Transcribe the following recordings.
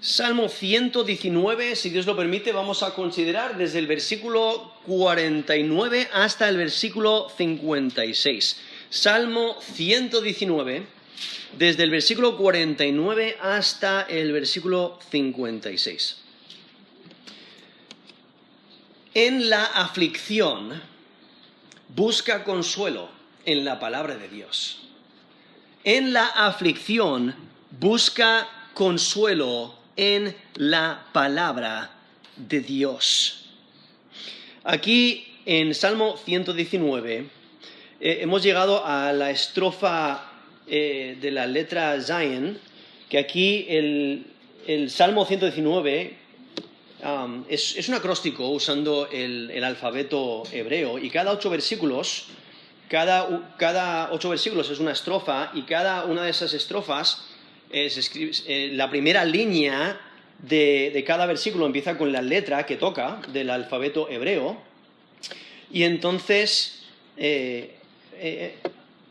Salmo 119, si Dios lo permite, vamos a considerar desde el versículo 49 hasta el versículo 56. Salmo 119, desde el versículo 49 hasta el versículo 56. En la aflicción, busca consuelo en la palabra de Dios. En la aflicción, busca consuelo en la palabra de Dios. Aquí en Salmo 119 hemos llegado a la estrofa de la letra Zayin, que aquí el Salmo 119 es un acróstico usando el alfabeto hebreo, y cada 8 versículos, cada 8 versículos es una estrofa, y cada una de esas estrofas la primera línea de cada versículo empieza con la letra que toca del alfabeto hebreo. Y entonces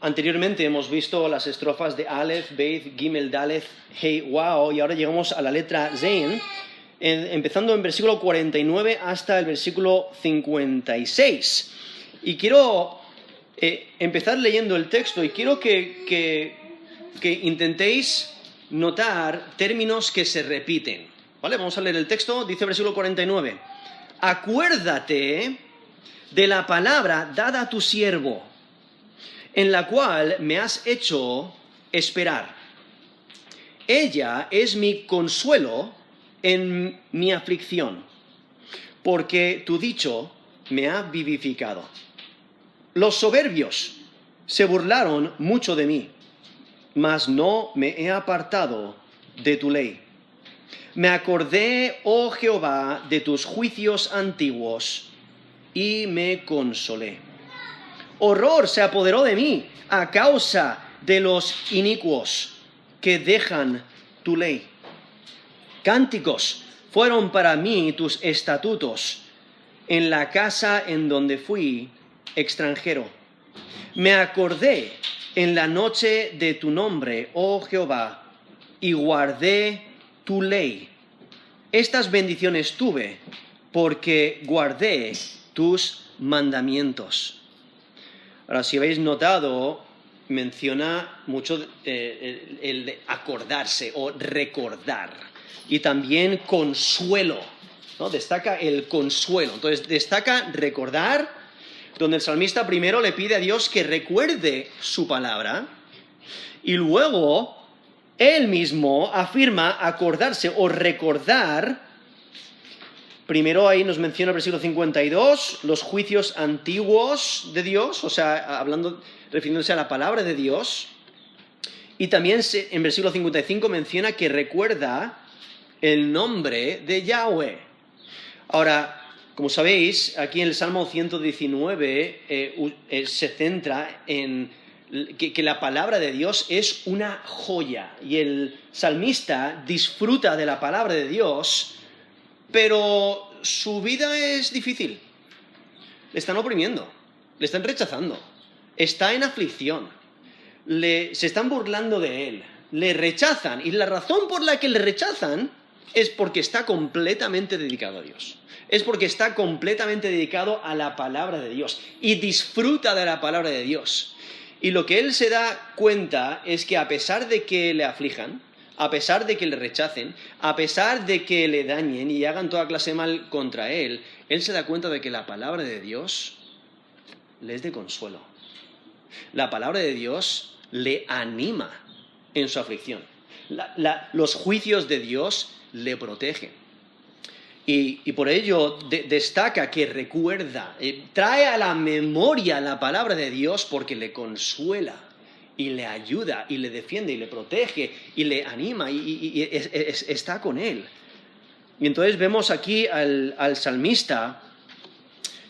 anteriormente hemos visto las estrofas de Aleph, Beit, Gimel, Daleth, Hey, Wow, y ahora llegamos a la letra Zayin, empezando en versículo 49 hasta el versículo 56. Y quiero empezar leyendo el texto, y quiero que intentéis notar términos que se repiten. ¿Vale? Vamos a leer el texto. Dice el versículo 49. Acuérdate de la palabra dada a tu siervo, en la cual me has hecho esperar. Ella es mi consuelo en mi aflicción, porque tu dicho me ha vivificado. Los soberbios se burlaron mucho de mí, mas no me he apartado de tu ley. Me acordé, oh Jehová, de tus juicios antiguos, y me consolé. Horror se apoderó de mí a causa de los inicuos que dejan tu ley. Cánticos fueron para mí tus estatutos en la casa en donde fui extranjero. Me acordé en la noche de tu nombre, oh Jehová, y guardé tu ley. Estas bendiciones tuve porque guardé tus mandamientos. Ahora, si habéis notado, menciona mucho el de acordarse o recordar. Y también consuelo, ¿no? Destaca el consuelo. Entonces, destaca recordar, donde el salmista primero le pide a Dios que recuerde su palabra, y luego él mismo afirma acordarse o recordar. Primero ahí nos menciona el versículo 52, los juicios antiguos de Dios, o sea, refiriéndose a la palabra de Dios. Y también en versículo 55 menciona que recuerda el nombre de Yahweh. Ahora, como sabéis, aquí en el Salmo 119 se centra en que la palabra de Dios es una joya, y el salmista disfruta de la palabra de Dios, pero su vida es difícil. Le están oprimiendo, le están rechazando, está en aflicción, se están burlando de él, le rechazan, y la razón por la que le rechazan es porque está completamente dedicado a Dios. Es porque está completamente dedicado a la palabra de Dios y disfruta de la palabra de Dios. Y lo que él se da cuenta es que a pesar de que le aflijan, a pesar de que le rechacen, a pesar de que le dañen y hagan toda clase de mal contra él se da cuenta de que la palabra de Dios le es de consuelo. La palabra de Dios le anima en su aflicción. Los juicios de Dios le protegen. Y por ello destaca que recuerda, trae a la memoria la palabra de Dios porque le consuela y le ayuda y le defiende y le protege y le anima y está con él. Y entonces vemos aquí al salmista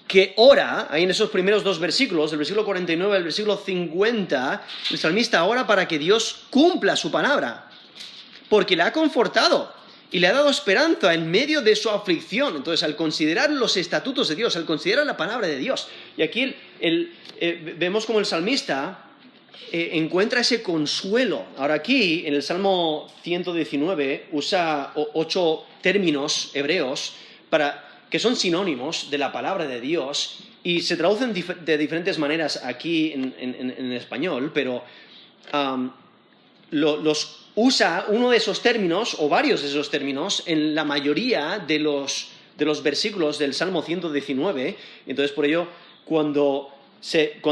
que ora, ahí en esos primeros 2 versículos, del versículo 49 al versículo 50, el salmista ora para que Dios cumpla su palabra, porque le ha confortado y le ha dado esperanza en medio de su aflicción. Entonces, al considerar los estatutos de Dios, al considerar la palabra de Dios, y aquí vemos como el salmista encuentra ese consuelo. Ahora aquí, en el Salmo 119, usa 8 términos hebreos que son sinónimos de la palabra de Dios y se traducen de diferentes maneras aquí en español, pero los usa uno de esos términos o varios de esos términos en la mayoría de los versículos del Salmo 119. Entonces, por ello, cuando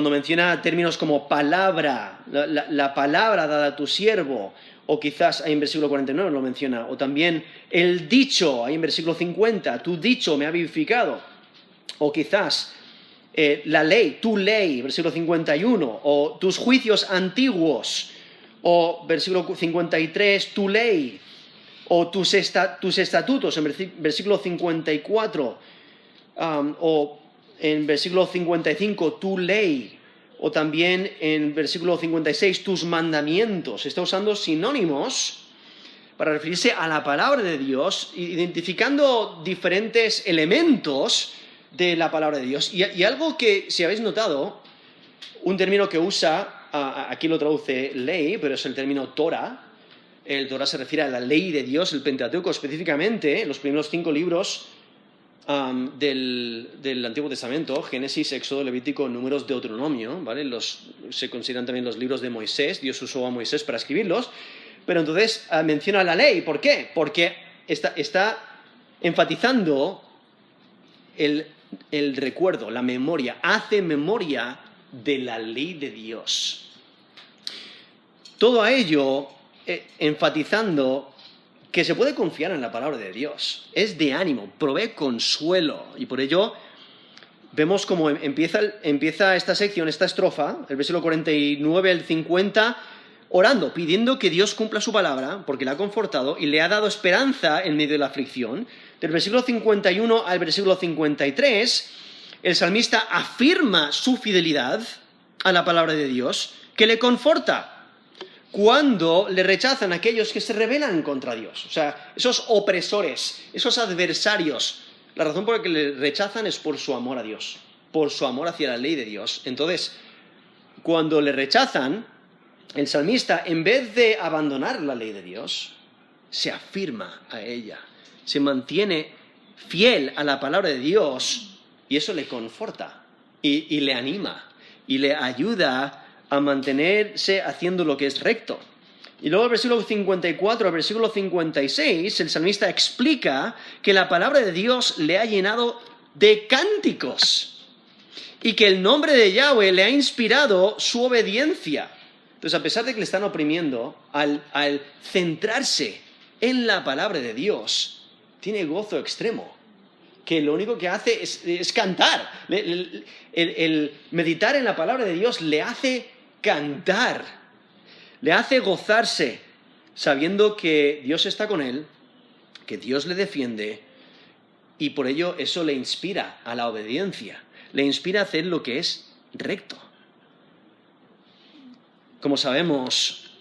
menciona términos como palabra, la palabra dada a tu siervo, o quizás ahí en versículo 49 lo menciona, o también el dicho, ahí en versículo 50, tu dicho me ha vivificado, o quizás la ley, tu ley, versículo 51, o tus juicios antiguos, o versículo 53, tu ley, o tus estatutos, en versículo 54, o en versículo 55, tu ley, o también en versículo 56, tus mandamientos. Está usando sinónimos para referirse a la palabra de Dios, identificando diferentes elementos de la palabra de Dios. Y algo que, si habéis notado, un término que usa, aquí lo traduce ley, pero es el término Torah. El Torah se refiere a la ley de Dios, el Pentateuco específicamente, los primeros 5 libros del Antiguo Testamento, Génesis, Éxodo, Levítico, Números, Deuteronomio, ¿vale? Se consideran también los libros de Moisés. Dios usó a Moisés para escribirlos, pero entonces menciona la ley. ¿Por qué? Porque está enfatizando el recuerdo, la memoria, hace memoria de la ley de Dios. Todo a ello enfatizando que se puede confiar en la palabra de Dios. Es de ánimo, provee consuelo. Y por ello vemos cómo empieza esta sección, esta estrofa, el versículo 49 al 50, orando, pidiendo que Dios cumpla su palabra, porque le ha confortado y le ha dado esperanza en medio de la aflicción. Del versículo 51 al versículo 53, el salmista afirma su fidelidad a la palabra de Dios, que le conforta cuando le rechazan aquellos que se rebelan contra Dios. O sea, esos opresores, esos adversarios. La razón por la que le rechazan es por su amor a Dios, por su amor hacia la ley de Dios. Entonces, cuando le rechazan, el salmista, en vez de abandonar la ley de Dios, se afirma a ella, se mantiene fiel a la palabra de Dios, y eso le conforta y le anima y le ayuda a mantenerse haciendo lo que es recto. Y luego el versículo 54 al versículo 56, el salmista explica que la palabra de Dios le ha llenado de cánticos y que el nombre de Yahweh le ha inspirado su obediencia. Entonces, a pesar de que le están oprimiendo, al centrarse en la palabra de Dios, tiene gozo extremo, que lo único que hace es cantar. El meditar en la palabra de Dios le hace cantar, le hace gozarse, sabiendo que Dios está con él, que Dios le defiende, y por ello eso le inspira a la obediencia, le inspira a hacer lo que es recto. Como sabemos,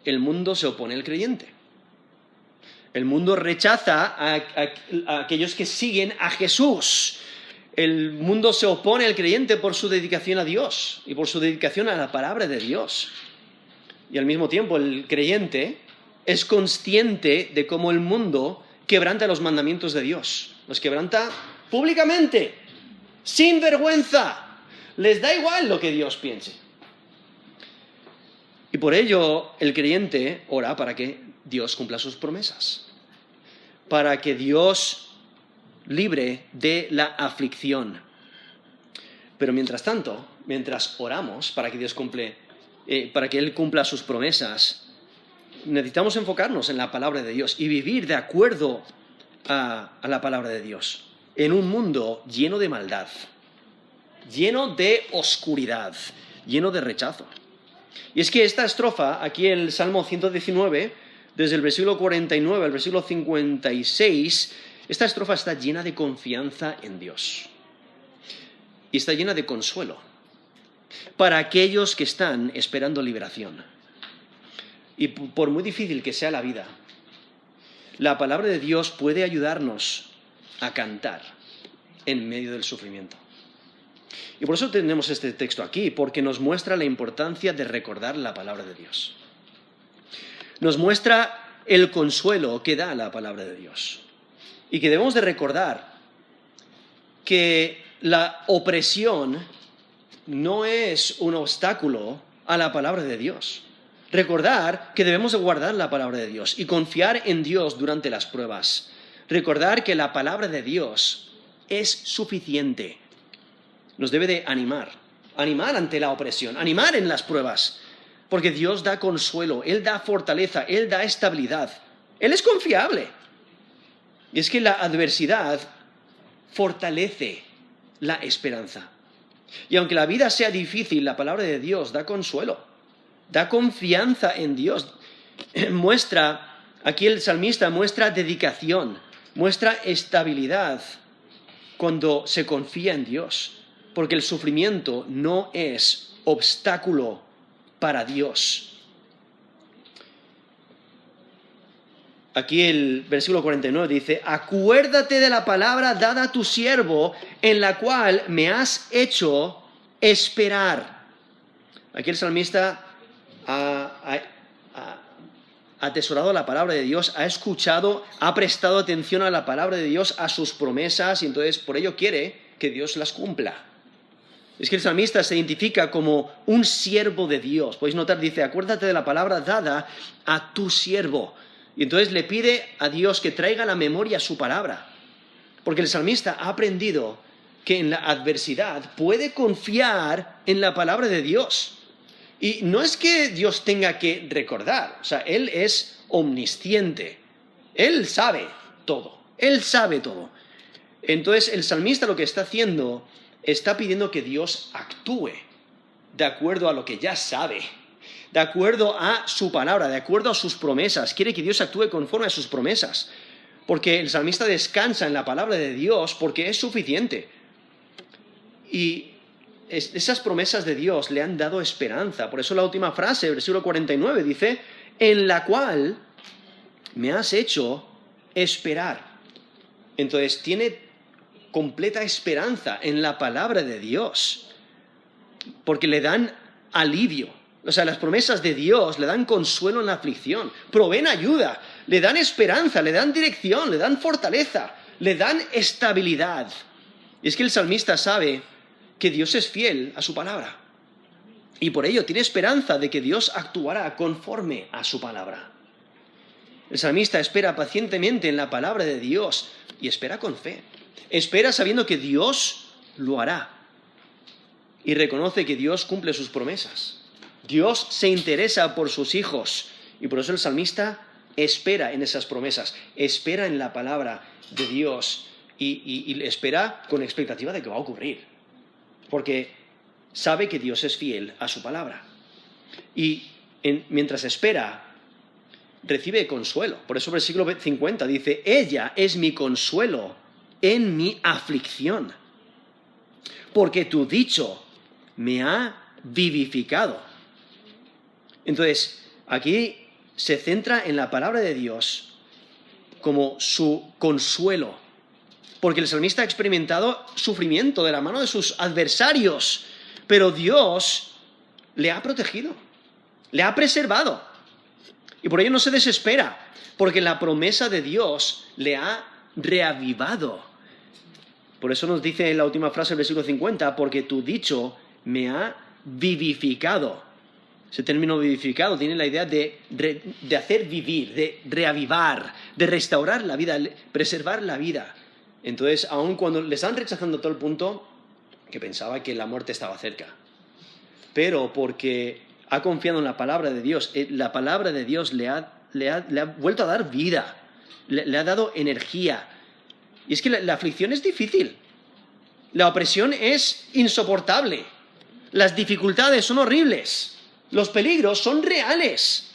el mundo se opone al creyente. El mundo rechaza a aquellos que siguen a Jesús. El mundo se opone al creyente por su dedicación a Dios y por su dedicación a la palabra de Dios. Y al mismo tiempo el creyente es consciente de cómo el mundo quebranta los mandamientos de Dios. Los quebranta públicamente, sin vergüenza. Les da igual lo que Dios piense. Y por ello el creyente ora para que Dios cumpla sus promesas, para que Dios libre de la aflicción. Pero mientras tanto, mientras oramos para que Dios para que Él cumpla sus promesas, necesitamos enfocarnos en la palabra de Dios y vivir de acuerdo a la palabra de Dios, en un mundo lleno de maldad, lleno de oscuridad, lleno de rechazo. Y es que esta estrofa, aquí en el Salmo 119, desde el versículo 49 al versículo 56, esta estrofa está llena de confianza en Dios. Y está llena de consuelo para aquellos que están esperando liberación. Y por muy difícil que sea la vida, la palabra de Dios puede ayudarnos a cantar en medio del sufrimiento. Y por eso tenemos este texto aquí, porque nos muestra la importancia de recordar la palabra de Dios. Nos muestra el consuelo que da la palabra de Dios. Y que debemos de recordar que la opresión no es un obstáculo a la palabra de Dios. Recordar que debemos de guardar la palabra de Dios y confiar en Dios durante las pruebas. Recordar que la palabra de Dios es suficiente. Nos debe de animar ante la opresión, animar en las pruebas, porque Dios da consuelo, Él da fortaleza, Él da estabilidad. Él es confiable. Y es que la adversidad fortalece la esperanza. Y aunque la vida sea difícil, la palabra de Dios da consuelo, da confianza en Dios. Aquí el salmista muestra dedicación, muestra estabilidad cuando se confía en Dios, porque el sufrimiento no es obstáculo para Dios. Aquí el versículo 49 dice: acuérdate de la palabra dada a tu siervo, en la cual me has hecho esperar. Aquí el salmista ha atesorado la palabra de Dios, ha escuchado, ha prestado atención a la palabra de Dios, a sus promesas, y entonces por ello quiere que Dios las cumpla. Es que el salmista se identifica como un siervo de Dios. Podéis notar, dice, acuérdate de la palabra dada a tu siervo. Y entonces le pide a Dios que traiga a la memoria su palabra. Porque el salmista ha aprendido que en la adversidad puede confiar en la palabra de Dios. Y no es que Dios tenga que recordar, o sea, Él es omnisciente. Él sabe todo, Él sabe todo. Entonces el salmista lo que está haciendo, está pidiendo que Dios actúe de acuerdo a lo que ya sabe, de acuerdo a su palabra, de acuerdo a sus promesas. Quiere que Dios actúe conforme a sus promesas, porque el salmista descansa en la palabra de Dios porque es suficiente. Y esas promesas de Dios le han dado esperanza. Por eso la última frase, el versículo 49, dice: en la cual me has hecho esperar. Entonces tiene completa esperanza en la palabra de Dios, porque le dan alivio. O sea, las promesas de Dios le dan consuelo en la aflicción, proveen ayuda, le dan esperanza, le dan dirección, le dan fortaleza, le dan estabilidad. Y es que el salmista sabe que Dios es fiel a su palabra, y por ello tiene esperanza de que Dios actuará conforme a su palabra. El salmista espera pacientemente en la palabra de Dios y espera con fe. Espera sabiendo que Dios lo hará y reconoce que Dios cumple sus promesas. Dios se interesa por sus hijos y por eso el salmista espera en esas promesas, espera en la palabra de Dios y espera con expectativa de que va a ocurrir, porque sabe que Dios es fiel a su palabra. Y mientras espera, recibe consuelo. Por eso el versículo 50 dice: ella es mi consuelo en mi aflicción, porque tu dicho me ha vivificado. Entonces, aquí se centra en la palabra de Dios como su consuelo, porque el salmista ha experimentado sufrimiento de la mano de sus adversarios, pero Dios le ha protegido, le ha preservado, y por ello no se desespera, porque la promesa de Dios le ha reavivado. Por eso nos dice en la última frase del versículo 50, porque tu dicho me ha vivificado. Ese término vivificado tiene la idea de hacer vivir, de reavivar, de restaurar la vida, preservar la vida. Entonces, aun cuando le están rechazando a todo el punto, que pensaba que la muerte estaba cerca, pero porque ha confiado en la palabra de Dios, la palabra de Dios le ha vuelto a dar vida, le ha dado energía. Y es que la aflicción es difícil, la opresión es insoportable, las dificultades son horribles, los peligros son reales,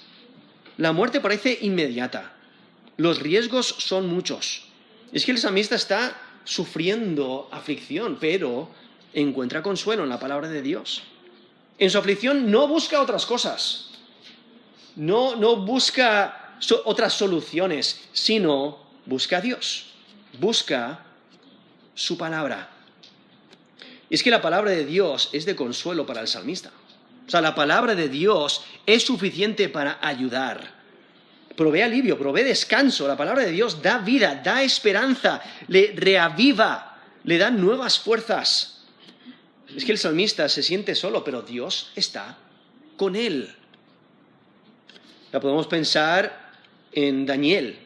la muerte parece inmediata, los riesgos son muchos. Es que el salmista está sufriendo aflicción, pero encuentra consuelo en la palabra de Dios. En su aflicción no busca otras cosas, no busca otras soluciones, sino busca a Dios. Busca su palabra. Y es que la palabra de Dios es de consuelo para el salmista. O sea, la palabra de Dios es suficiente para ayudar. Provee alivio, provee descanso. La palabra de Dios da vida, da esperanza, le reaviva, le da nuevas fuerzas. Es que el salmista se siente solo, pero Dios está con él. La podemos pensar en Daniel,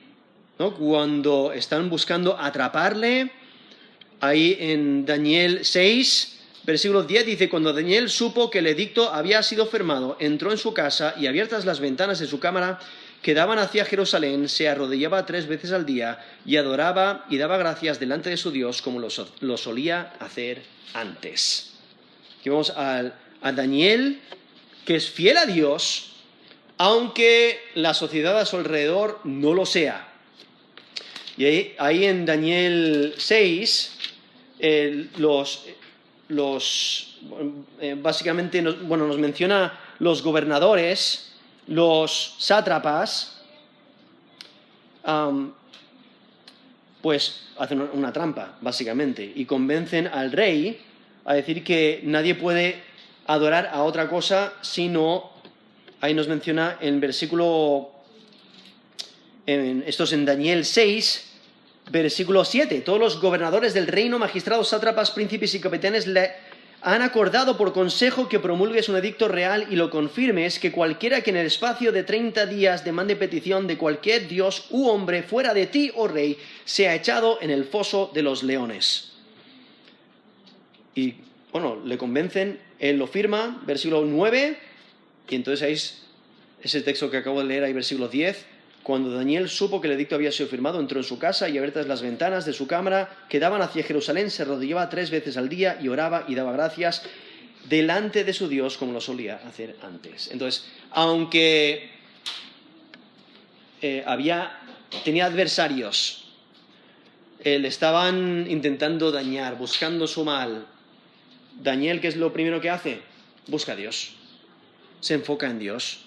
¿no? Cuando están buscando atraparle, ahí en Daniel 6, versículo 10 dice, cuando Daniel supo que el edicto había sido firmado, entró en su casa y abiertas las ventanas de su cámara que daban hacia Jerusalén, se arrodillaba 3 veces al día y adoraba y daba gracias delante de su Dios como lo solía hacer antes. Aquí vamos a Daniel, que es fiel a Dios, aunque la sociedad a su alrededor no lo sea. Y ahí en Daniel 6, básicamente nos menciona los gobernadores, los sátrapas, pues hacen una trampa, básicamente, y convencen al rey a decir que nadie puede adorar a otra cosa sino, ahí nos menciona en versículo, esto es en Daniel 6, versículo 7, todos los gobernadores del reino, magistrados, sátrapas, príncipes y capitanes le han acordado por consejo que promulgues un edicto real y lo confirmes, que cualquiera que en el espacio de 30 días demande petición de cualquier dios u hombre fuera de ti, oh rey, sea echado en el foso de los leones. Y bueno, le convencen, él lo firma, versículo 9, y entonces ahí es el texto que acabo de leer, ahí versículo 10, cuando Daniel supo que el edicto había sido firmado, entró en su casa y abiertas las ventanas de su cámara que daban hacia Jerusalén, se arrodillaba 3 veces al día y oraba y daba gracias delante de su Dios como lo solía hacer antes. Entonces, aunque tenía adversarios, le estaban intentando dañar, buscando su mal, Daniel, ¿qué es lo primero que hace? Busca a Dios, se enfoca en Dios,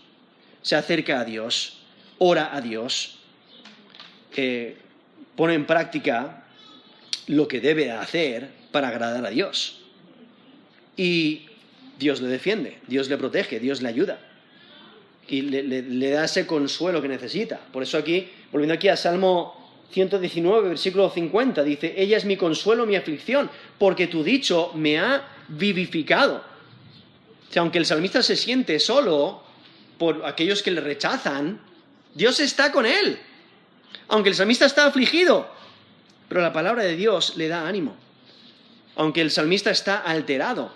se acerca a Dios, ora a Dios, pone en práctica lo que debe hacer para agradar a Dios. Y Dios le defiende, Dios le protege, Dios le ayuda. Y le da ese consuelo que necesita. Por eso aquí, volviendo aquí a Salmo 119, versículo 50, dice, ella es mi consuelo, mi aflicción, porque tu dicho me ha vivificado. O sea, aunque el salmista se siente solo por aquellos que le rechazan, Dios está con él. Aunque el salmista está afligido, pero la palabra de Dios le da ánimo. Aunque el salmista está alterado,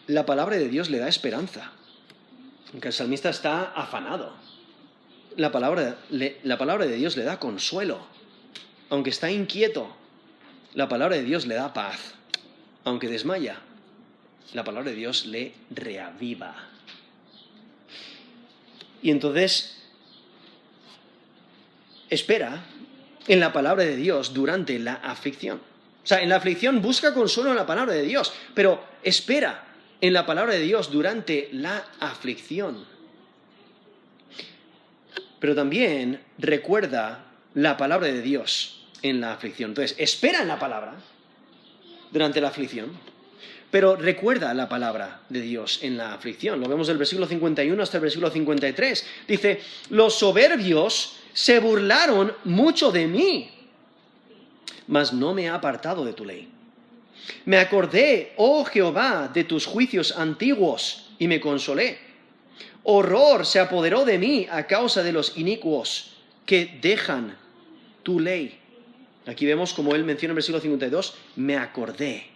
la palabra de Dios le da esperanza. Aunque el salmista está afanado, la palabra de Dios le da consuelo. Aunque está inquieto, la palabra de Dios le da paz. Aunque desmaya, la palabra de Dios le reaviva. Y entonces, espera en la palabra de Dios durante la aflicción. O sea, en la aflicción busca consuelo en la palabra de Dios, pero espera en la palabra de Dios durante la aflicción. Pero también recuerda la palabra de Dios en la aflicción. Entonces, espera en la palabra durante la aflicción, pero recuerda la palabra de Dios en la aflicción. Lo vemos del versículo 51 hasta el versículo 53. Dice, los soberbios se burlaron mucho de mí, mas no me he apartado de tu ley. Me acordé, oh Jehová, de tus juicios antiguos y me consolé. Horror se apoderó de mí a causa de los inicuos que dejan tu ley. Aquí vemos como él menciona en el versículo 52, me acordé,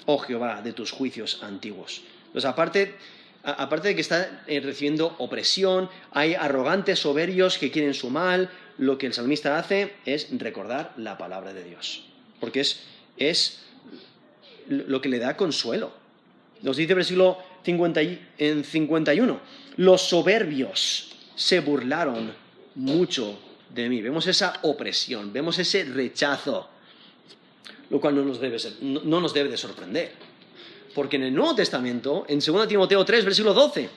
oh Jehová, de tus juicios antiguos. Entonces, aparte de que está recibiendo opresión, hay arrogantes, soberbios que quieren su mal, lo que el salmista hace es recordar la palabra de Dios, porque es lo que le da consuelo. Nos dice el versículo 51, los soberbios se burlaron mucho de mí. Vemos esa opresión, vemos ese rechazo, lo cual no nos debe de sorprender. Porque en el Nuevo Testamento, en 2 Timoteo 3, versículo 12,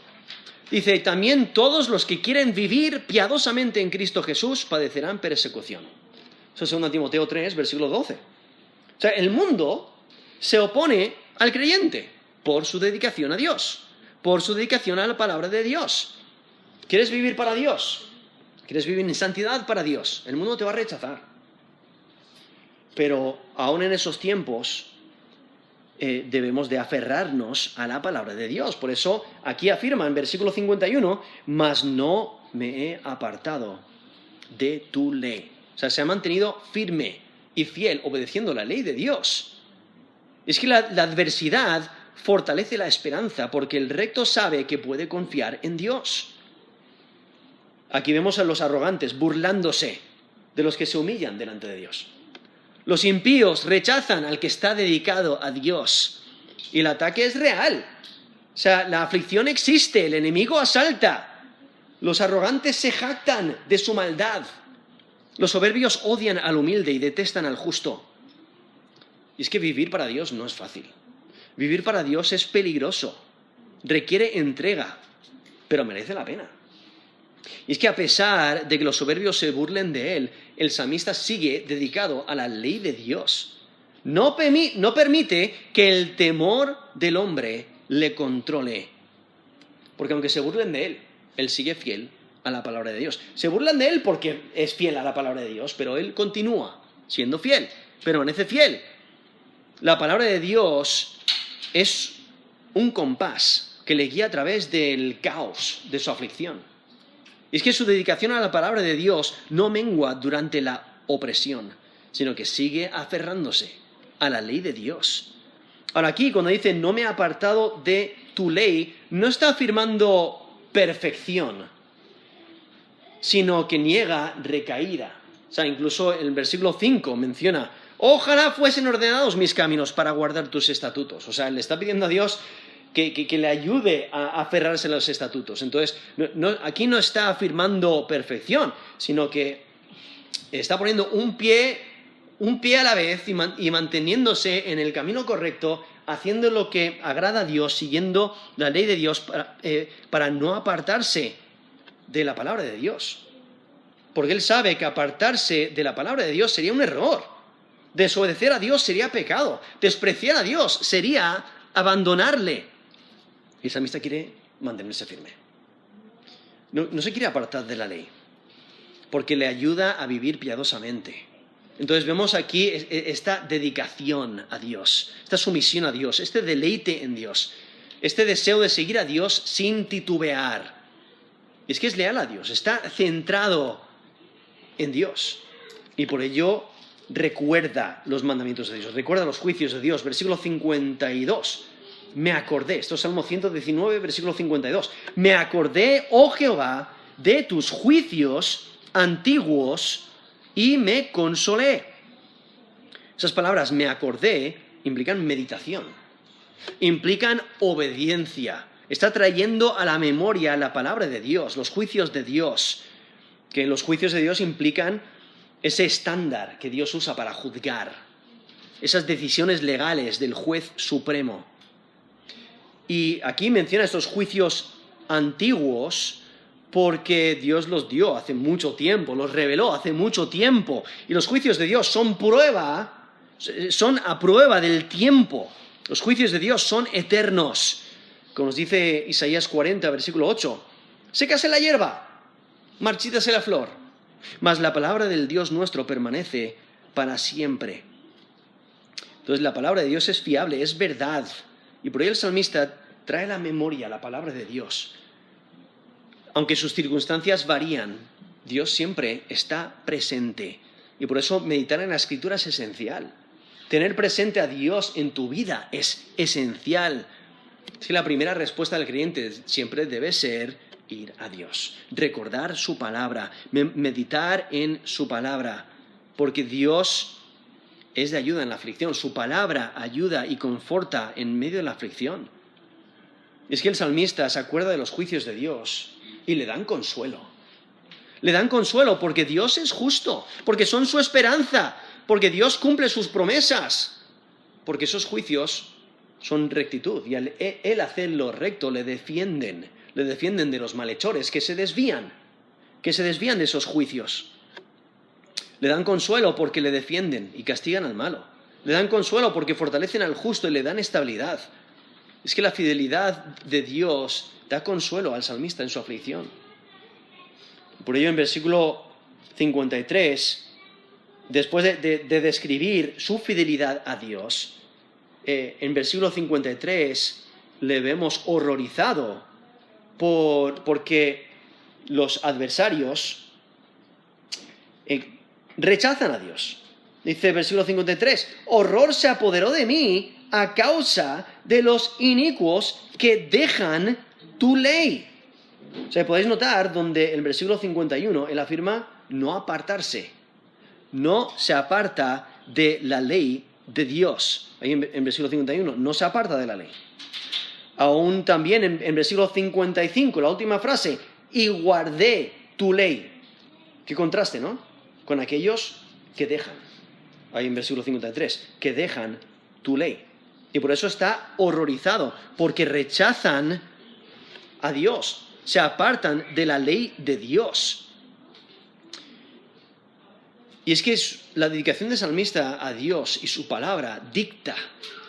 dice, también todos los que quieren vivir piadosamente en Cristo Jesús padecerán persecución. Eso es 2 Timoteo 3, versículo 12. O sea, el mundo se opone al creyente por su dedicación a Dios, por su dedicación a la palabra de Dios. ¿Quieres vivir para Dios? ¿Quieres vivir en santidad para Dios? El mundo te va a rechazar. Pero aún en esos tiempos debemos de aferrarnos a la palabra de Dios. Por eso aquí afirma en versículo 51, mas no me he apartado de tu ley. O sea, se ha mantenido firme y fiel, obedeciendo la ley de Dios. Es que la adversidad fortalece la esperanza, porque el recto sabe que puede confiar en Dios. Aquí vemos a los arrogantes burlándose de los que se humillan delante de Dios. Los impíos rechazan al que está dedicado a Dios. Y el ataque es real. O sea, la aflicción existe, el enemigo asalta. Los arrogantes se jactan de su maldad. Los soberbios odian al humilde y detestan al justo. Y es que vivir para Dios no es fácil. Vivir para Dios es peligroso. Requiere entrega, pero merece la pena. Y es que a pesar de que los soberbios se burlen de él, el salmista sigue dedicado a la ley de Dios. No permite que el temor del hombre le controle. Porque aunque se burlen de él, él sigue fiel a la palabra de Dios. Se burlan de él porque es fiel a la palabra de Dios, pero él continúa siendo fiel, permanece fiel. La palabra de Dios es un compás que le guía a través del caos de su aflicción. Y es que su dedicación a la palabra de Dios no mengua durante la opresión, sino que sigue aferrándose a la ley de Dios. Ahora aquí, cuando dice no me he apartado de tu ley, no está afirmando perfección, sino que niega recaída. O sea, incluso el versículo 5 menciona, ojalá fuesen ordenados mis caminos para guardar tus estatutos. O sea, le está pidiendo a Dios que le ayude a aferrarse a los estatutos. Entonces, aquí no está afirmando perfección, sino que está poniendo un pie a la vez y manteniéndose en el camino correcto, haciendo lo que agrada a Dios, siguiendo la ley de Dios para no apartarse de la palabra de Dios. Porque él sabe que apartarse de la palabra de Dios sería un error. Desobedecer a Dios sería pecado. Despreciar a Dios sería abandonarle. Y el salmista quiere mantenerse firme. No se quiere apartar de la ley, porque le ayuda a vivir piadosamente. Entonces vemos aquí esta dedicación a Dios, esta sumisión a Dios, este deleite en Dios, este deseo de seguir a Dios sin titubear. Y es que es leal a Dios, está centrado en Dios. Y por ello recuerda los mandamientos de Dios, recuerda los juicios de Dios. Versículo 52. Me acordé, esto es Salmo 119, versículo 52. Me acordé, oh Jehová, de tus juicios antiguos y me consolé. Esas palabras, me acordé, implican meditación, implican obediencia. Está trayendo a la memoria la palabra de Dios, los juicios de Dios, que los juicios de Dios implican ese estándar que Dios usa para juzgar, esas decisiones legales del juez supremo. Y aquí menciona estos juicios antiguos porque Dios los dio hace mucho tiempo, los reveló hace mucho tiempo. Y los juicios de Dios son a prueba del tiempo. Los juicios de Dios son eternos. Como nos dice Isaías 40, versículo 8. Sécase la hierba, marchítase la flor, mas la palabra del Dios nuestro permanece para siempre. Entonces la palabra de Dios es fiable, es verdad. Y por ello el salmista trae a la memoria la palabra de Dios. Aunque sus circunstancias varían, Dios siempre está presente. Y por eso meditar en la Escritura es esencial. Tener presente a Dios en tu vida es esencial. Es que la primera respuesta del creyente siempre debe ser ir a Dios. Recordar su palabra, meditar en su palabra. Porque Dios es de ayuda en la aflicción. Su palabra ayuda y conforta en medio de la aflicción. Es que el salmista se acuerda de los juicios de Dios y le dan consuelo. Le dan consuelo porque Dios es justo, porque son su esperanza, porque Dios cumple sus promesas, porque esos juicios son rectitud y al él hacer lo recto le defienden de los malhechores que se desvían de esos juicios. Le dan consuelo porque le defienden y castigan al malo. Le dan consuelo porque fortalecen al justo y le dan estabilidad. Es que la fidelidad de Dios da consuelo al salmista en su aflicción. Por ello, en versículo 53, después de describir su fidelidad a Dios, en versículo 53 le vemos horrorizado porque los adversarios rechazan a Dios. Dice el versículo 53, horror se apoderó de mí a causa de los inicuos que dejan tu ley. O sea, podéis notar donde en el versículo 51 él afirma no apartarse. No se aparta de la ley de Dios. Ahí en versículo 51, no se aparta de la ley. Aún también en versículo 55, la última frase, y guardé tu ley. Qué contraste, ¿no? Con aquellos que dejan. Ahí en versículo 53, que dejan tu ley. Y por eso está horrorizado, porque rechazan a Dios, se apartan de la ley de Dios. Y es que la dedicación del salmista a Dios y su palabra dicta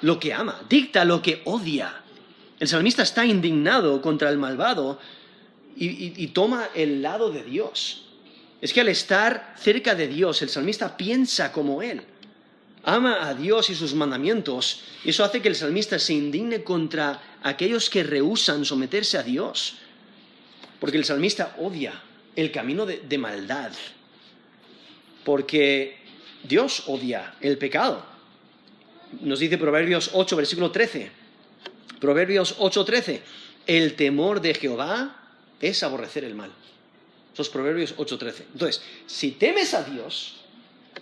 lo que ama, dicta lo que odia. El salmista está indignado contra el malvado y toma el lado de Dios. Es que al estar cerca de Dios, el salmista piensa como él. Ama a Dios y sus mandamientos, y eso hace que el salmista se indigne contra aquellos que rehúsan someterse a Dios. Porque el salmista odia el camino de maldad. Porque Dios odia el pecado. Nos dice Proverbios 8, versículo 13. Proverbios 8, 13. El temor de Jehová es aborrecer el mal. Eso es Proverbios 8, 13. Entonces, si temes a Dios,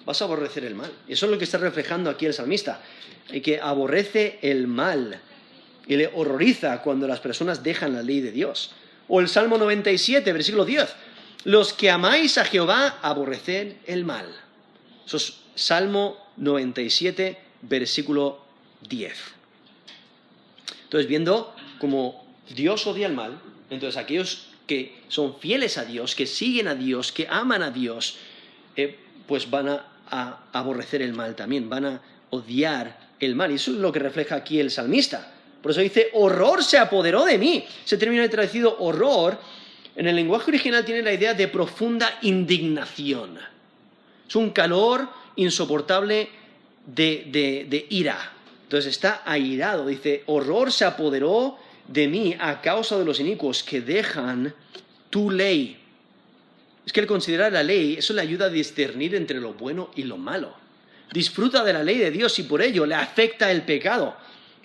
vas a aborrecer el mal. Y eso es lo que está reflejando aquí el salmista. Que aborrece el mal y le horroriza cuando las personas dejan la ley de Dios. O el Salmo 97, versículo 10. Los que amáis a Jehová, aborreced el mal. Eso es Salmo 97, versículo 10. Entonces, viendo cómo Dios odia el mal, entonces aquellos que son fieles a Dios, que siguen a Dios, que aman a Dios, pues van a aborrecer el mal también, van a odiar el mal. Y eso es lo que refleja aquí el salmista. Por eso dice, horror se apoderó de mí. Ese término de traducido horror, en el lenguaje original tiene la idea de profunda indignación. Es un calor insoportable de ira. Entonces está airado, dice, horror se apoderó de mí a causa de los inicuos que dejan tu ley. Es que el considerar la ley, eso le ayuda a discernir entre lo bueno y lo malo. Disfruta de la ley de Dios y por ello le afecta el pecado.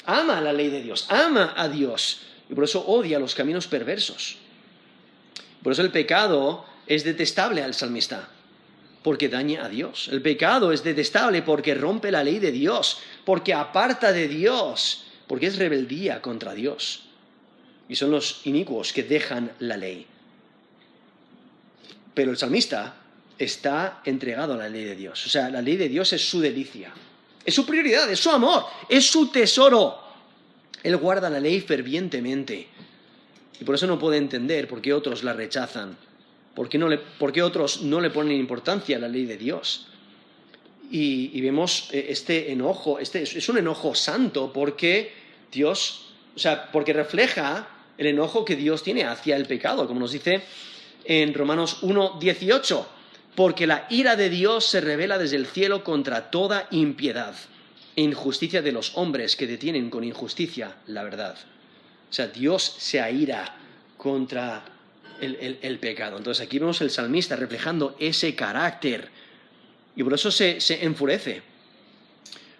Ama la ley de Dios, ama a Dios y por eso odia los caminos perversos. Por eso el pecado es detestable al salmista, porque daña a Dios. El pecado es detestable porque rompe la ley de Dios, porque aparta de Dios, porque es rebeldía contra Dios. Y son los inicuos que dejan la ley. Pero el salmista está entregado a la ley de Dios. O sea, la ley de Dios es su delicia, es su prioridad, es su amor, es su tesoro. Él guarda la ley fervientemente. Y por eso no puede entender por qué otros la rechazan. ¿Por qué otros no le ponen importancia a la ley de Dios? Y vemos este enojo, es un enojo santo porque Dios, porque refleja el enojo que Dios tiene hacia el pecado, como nos dice en Romanos 1:18, porque la ira de Dios se revela desde el cielo contra toda impiedad e injusticia de los hombres que detienen con injusticia la verdad. O sea, Dios se aira contra el pecado. Entonces aquí vemos el salmista reflejando ese carácter y por eso se enfurece,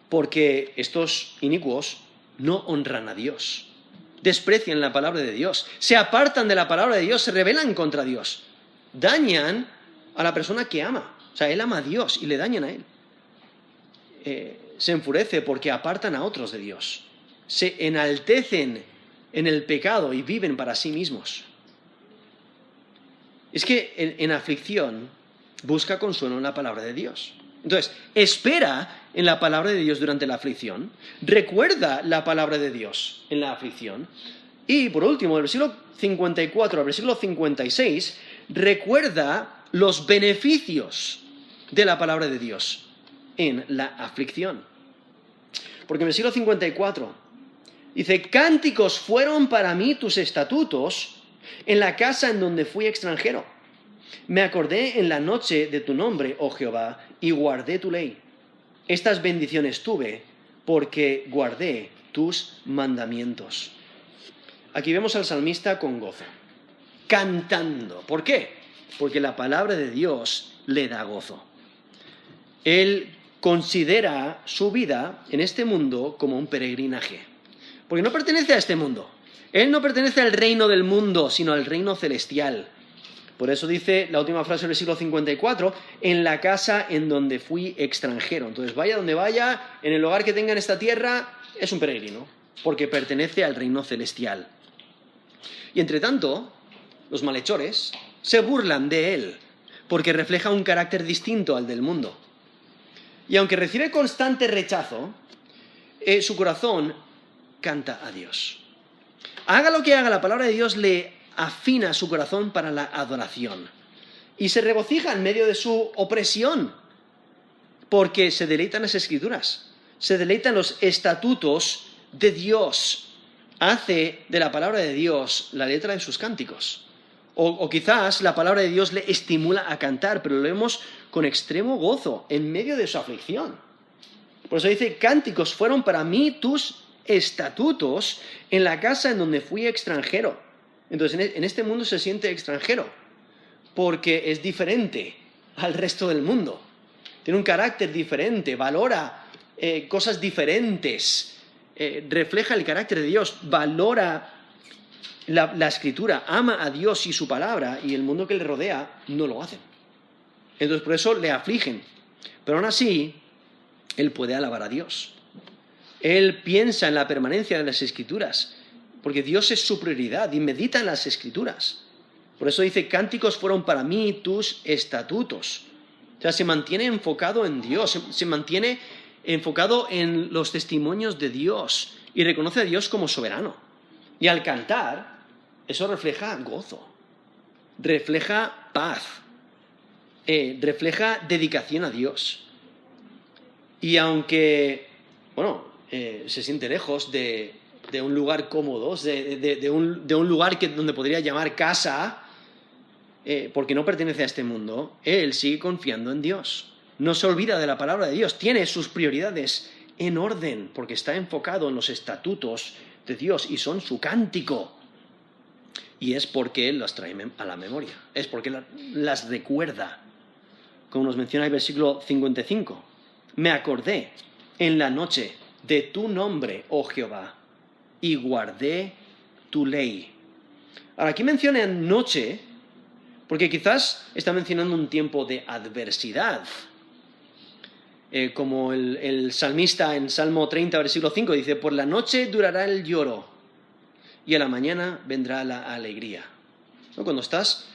porque estos inicuos no honran a Dios, desprecian la palabra de Dios, se apartan de la palabra de Dios, se rebelan contra Dios, dañan a la persona que ama. O sea, él ama a Dios y le dañan a él. Se enfurece porque apartan a otros de Dios, se enaltecen en el pecado y viven para sí mismos. Es que en aflicción busca consuelo en la palabra de Dios. Entonces, espera en la palabra de Dios durante la aflicción, recuerda la palabra de Dios en la aflicción, y por último, del versículo 54 al versículo 56, recuerda los beneficios de la palabra de Dios en la aflicción. Porque en el versículo 54 dice, cánticos fueron para mí tus estatutos en la casa en donde fui extranjero. Me acordé en la noche de tu nombre, oh Jehová, y guardé tu ley. Estas bendiciones tuve porque guardé tus mandamientos. Aquí vemos al salmista con gozo, cantando. ¿Por qué? Porque la palabra de Dios le da gozo. Él considera su vida en este mundo como un peregrinaje, porque no pertenece a este mundo. Él no pertenece al reino del mundo, sino al reino celestial. Por eso dice la última frase del versículo 54, en la casa en donde fui extranjero. Entonces, vaya donde vaya, en el hogar que tenga en esta tierra, es un peregrino, porque pertenece al reino celestial. Y entre tanto, los malhechores se burlan de él, porque refleja un carácter distinto al del mundo. Y aunque recibe constante rechazo, su corazón canta a Dios. Haga lo que haga, la palabra de Dios le afina su corazón para la adoración. Y se regocija en medio de su opresión, porque se deleita en las Escrituras, se deleita en los estatutos de Dios. Hace de la palabra de Dios la letra de sus cánticos. O quizás la palabra de Dios le estimula a cantar, pero lo vemos con extremo gozo en medio de su aflicción. Por eso dice, cánticos fueron para mí tus estatutos en la casa en donde fui extranjero. Entonces, en este mundo se siente extranjero, porque es diferente al resto del mundo. Tiene un carácter diferente, valora cosas diferentes, refleja el carácter de Dios, valora la Escritura, ama a Dios y su palabra, y el mundo que le rodea no lo hacen. Entonces, por eso le afligen. Pero aún así, él puede alabar a Dios. Él piensa en la permanencia de las Escrituras, porque Dios es su prioridad y medita en las Escrituras. Por eso dice, cánticos fueron para mí tus estatutos. O sea, se mantiene enfocado en Dios, se mantiene enfocado en los testimonios de Dios y reconoce a Dios como soberano. Y al cantar, eso refleja gozo, refleja paz, refleja dedicación a Dios. Y aunque, se siente lejos de un lugar cómodo, de un lugar donde podría llamar casa, porque no pertenece a este mundo, él sigue confiando en Dios. No se olvida de la palabra de Dios, tiene sus prioridades en orden, porque está enfocado en los estatutos de Dios y son su cántico. Y es porque él las trae a la memoria, es porque las recuerda. Como nos menciona el versículo 55, me acordé en la noche de tu nombre, oh Jehová, y guardé tu ley. Ahora, aquí menciona noche, porque quizás está mencionando un tiempo de adversidad. Como el salmista en Salmo 30, versículo 5, dice, por la noche durará el lloro, y a la mañana vendrá la alegría. ¿No? Cuando estás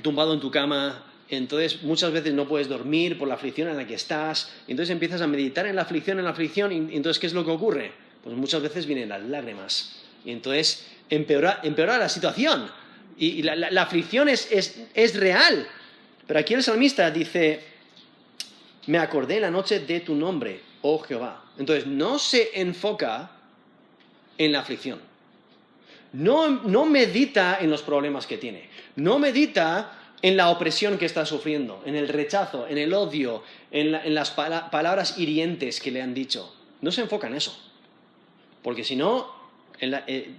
tumbado en tu cama, entonces muchas veces no puedes dormir por la aflicción en la que estás, entonces empiezas a meditar en la aflicción, y entonces ¿qué es lo que ocurre? Pues muchas veces vienen las lágrimas, y entonces empeora la situación, y la aflicción es real. Pero aquí el salmista dice, me acordé en la noche de tu nombre, oh Jehová. Entonces no se enfoca en la aflicción, no medita en los problemas que tiene, no medita en la opresión que está sufriendo, en el rechazo, en el odio, en las palabras hirientes que le han dicho. No se enfoca en eso, porque si no,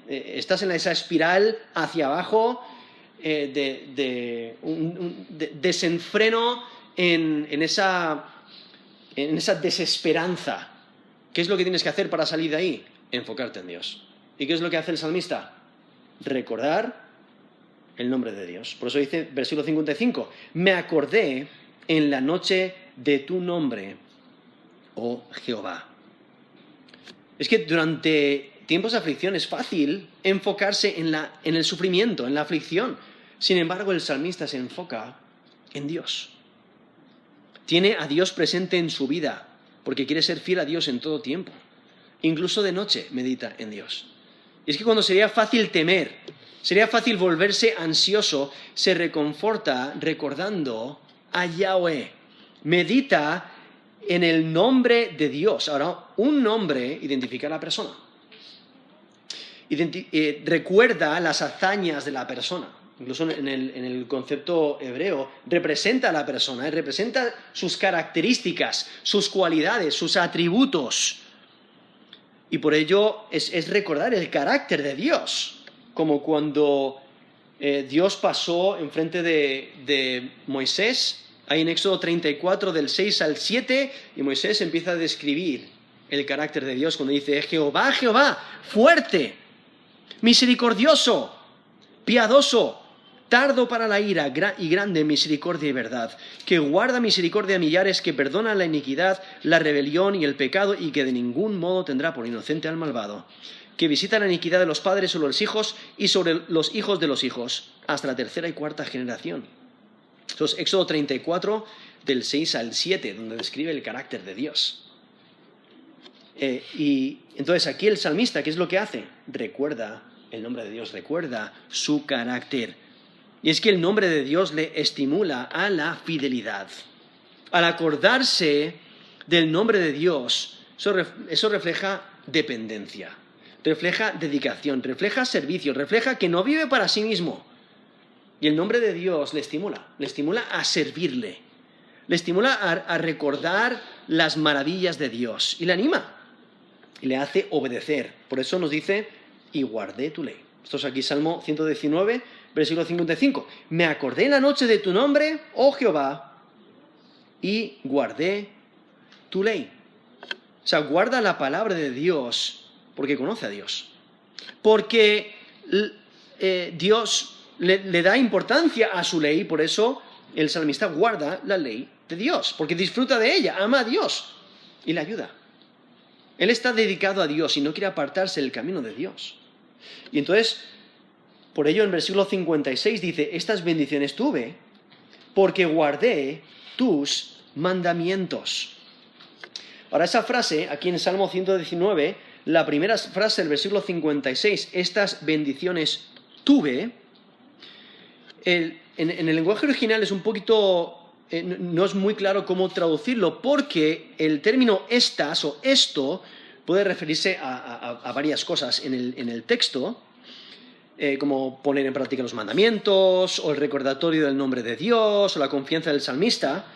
estás en esa espiral hacia abajo de desenfreno en esa desesperanza. ¿Qué es lo que tienes que hacer para salir de ahí? Enfocarte en Dios. ¿Y qué es lo que hace el salmista? Recordar el nombre de Dios. Por eso dice, versículo 55, me acordé en la noche de tu nombre, oh Jehová. Es que durante tiempos de aflicción es fácil enfocarse en el sufrimiento, en la aflicción. Sin embargo, el salmista se enfoca en Dios. Tiene a Dios presente en su vida, porque quiere ser fiel a Dios en todo tiempo. Incluso de noche medita en Dios. Y es que cuando sería fácil temer, sería fácil volverse ansioso, se reconforta recordando a Yahweh. Medita en el nombre de Dios. Ahora, un nombre identifica a la persona. Recuerda las hazañas de la persona. Incluso en el concepto hebreo, representa a la persona, representa sus características, sus cualidades, sus atributos. Y por ello es recordar el carácter de Dios, como cuando Dios pasó enfrente de Moisés, ahí en Éxodo 34, del 6 al 7, y Moisés empieza a describir el carácter de Dios cuando dice: Jehová, Jehová, fuerte, misericordioso, piadoso, tardo para la ira y grande en misericordia y verdad, que guarda misericordia a millares, que perdona la iniquidad, la rebelión y el pecado, y que de ningún modo tendrá por inocente al malvado, que visita la iniquidad de los padres sobre los hijos y sobre los hijos de los hijos, hasta la tercera y cuarta generación. Eso es Éxodo 34, del 6 al 7, donde describe el carácter de Dios. Y entonces aquí el salmista, ¿qué es lo que hace? Recuerda el nombre de Dios, recuerda su carácter. Y es que el nombre de Dios le estimula a la fidelidad. Al acordarse del nombre de Dios, eso refleja dependencia, refleja dedicación, refleja servicio, refleja que no vive para sí mismo. Y el nombre de Dios le estimula a servirle, le estimula a recordar las maravillas de Dios y le anima y le hace obedecer. Por eso nos dice: y guardé tu ley. Esto es aquí Salmo 119, versículo 55. Me acordé en la noche de tu nombre, oh Jehová, y guardé tu ley. O sea, guarda la palabra de Dios porque conoce a Dios. Porque Dios le da importancia a su ley, por eso el salmista guarda la ley de Dios, porque disfruta de ella, ama a Dios y le ayuda. Él está dedicado a Dios y no quiere apartarse del camino de Dios. Y entonces, por ello en versículo 56 dice: estas bendiciones tuve porque guardé tus mandamientos. Ahora esa frase, aquí en Salmo 119, la primera frase del versículo 56, estas bendiciones tuve, en el lenguaje original es un poquito, no es muy claro cómo traducirlo, porque el término estas o esto puede referirse a varias cosas en el texto, como poner en práctica los mandamientos, o el recordatorio del nombre de Dios, o la confianza del salmista,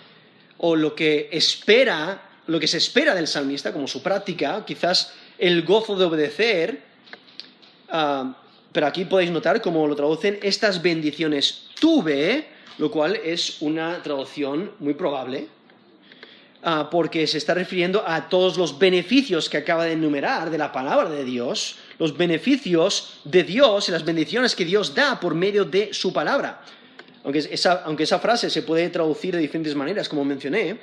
o lo que se espera del salmista, como su práctica, quizás el gozo de obedecer. Pero aquí podéis notar cómo lo traducen: estas bendiciones tuve, lo cual es una traducción muy probable, porque se está refiriendo a todos los beneficios que acaba de enumerar de la palabra de Dios, los beneficios de Dios y las bendiciones que Dios da por medio de su palabra. Aunque esa frase se puede traducir de diferentes maneras, como mencioné,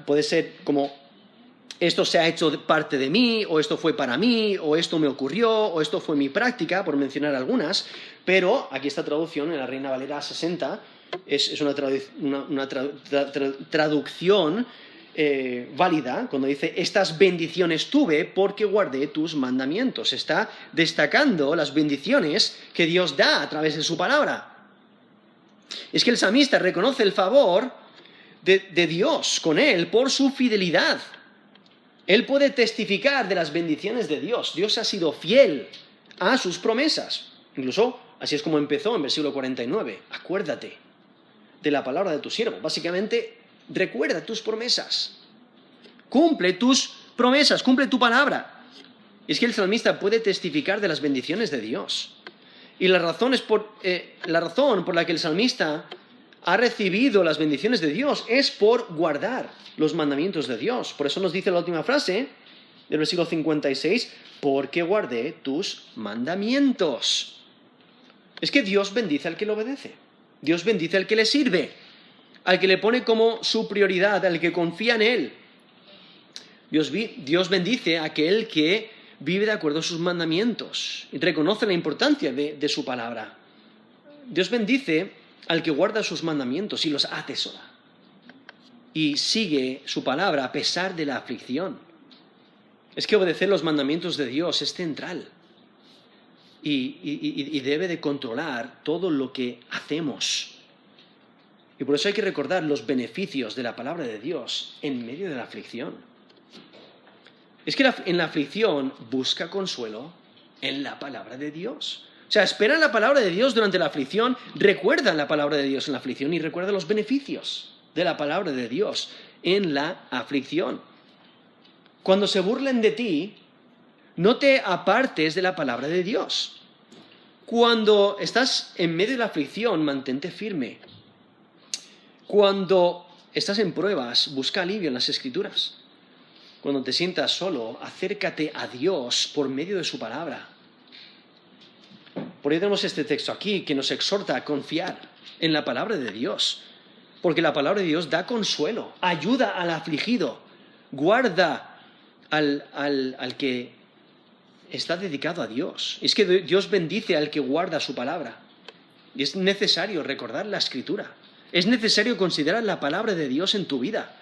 puede ser como: esto se ha hecho parte de mí, o esto fue para mí, o esto me ocurrió, o esto fue mi práctica, por mencionar algunas. Pero aquí esta traducción, en la Reina Valera 60, es una traducción válida, cuando dice: estas bendiciones tuve porque guardé tus mandamientos. Está destacando las bendiciones que Dios da a través de su palabra. Es que el salmista reconoce el favor de Dios con él por su fidelidad. Él puede testificar de las bendiciones de Dios. Dios ha sido fiel a sus promesas. Incluso, así es como empezó en versículo 49. Acuérdate de la palabra de tu siervo. Básicamente, recuerda tus promesas. Cumple tus promesas, cumple tu palabra. Es que el salmista puede testificar de las bendiciones de Dios. Y la razón por la que el salmista ha recibido las bendiciones de Dios es por guardar los mandamientos de Dios. Por eso nos dice la última frase del versículo 56: porque guardé tus mandamientos. Es que Dios bendice al que le obedece. Dios bendice al que le sirve, al que le pone como su prioridad, al que confía en Él. Dios bendice a aquel que vive de acuerdo a sus mandamientos y reconoce la importancia de su palabra. Dios bendice al que guarda sus mandamientos y los atesora y sigue su palabra a pesar de la aflicción. Es que obedecer los mandamientos de Dios es central y debe de controlar todo lo que hacemos. Y por eso hay que recordar los beneficios de la palabra de Dios en medio de la aflicción. Es que en la aflicción busca consuelo en la palabra de Dios. O sea, espera la palabra de Dios durante la aflicción, recuerda la palabra de Dios en la aflicción y recuerda los beneficios de la palabra de Dios en la aflicción. Cuando se burlen de ti, no te apartes de la palabra de Dios. Cuando estás en medio de la aflicción, mantente firme. Cuando estás en pruebas, busca alivio en las Escrituras. Cuando te sientas solo, acércate a Dios por medio de su palabra. Por ello tenemos este texto aquí que nos exhorta a confiar en la palabra de Dios. Porque la palabra de Dios da consuelo, ayuda al afligido, guarda al que está dedicado a Dios. Es que Dios bendice al que guarda su palabra. Y es necesario recordar la Escritura. Es necesario considerar la palabra de Dios en tu vida.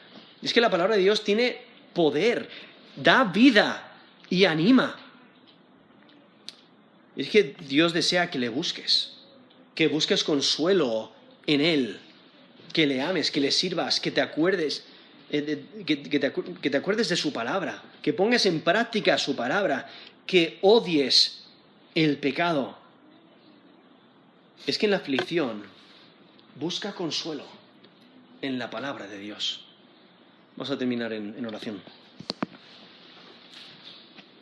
Es que la palabra de Dios tiene poder, da vida y anima. Es que Dios desea que le busques, que busques consuelo en Él, que le ames, que le sirvas, que te acuerdes, que te acuerdes de su palabra, que pongas en práctica su palabra, que odies el pecado. Es que en la aflicción busca consuelo en la palabra de Dios. Vamos a terminar en oración.